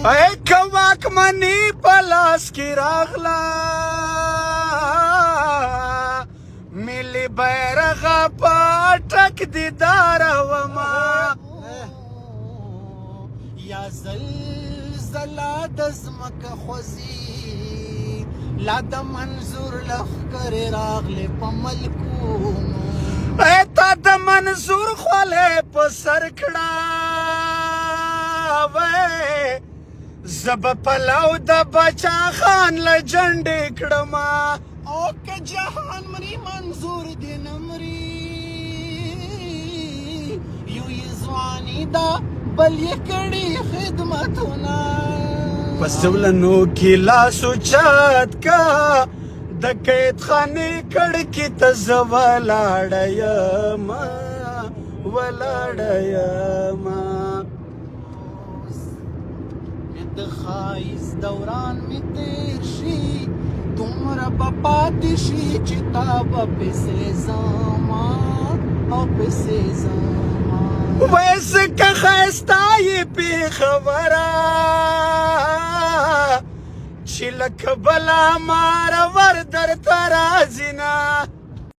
اے کواک منی پلاس کی راغلا ملی بیرغا پاٹک دیدار وما یا زلزلا دزمک خوزی لا د منظور لخکر راغلی په ملکونو اے تا د منظور خواله په سر کړه وې زب پلاو د بچا خان له جنډې کړما او که جهان مري منظور دې نه مري یو یې ځواني ده بل یې کړي خدمتونه پسولنو کې لاس اوچت کا د قید خانې کړکۍ ته زه ولاړه یمه د ښایست دوران مې تېر شي دومره به پاتې شي چې تا به پسې ځما او پسې ځما ویسه که ښایسته یې پېښوره چې لکه بله ماره ور درته راځي نه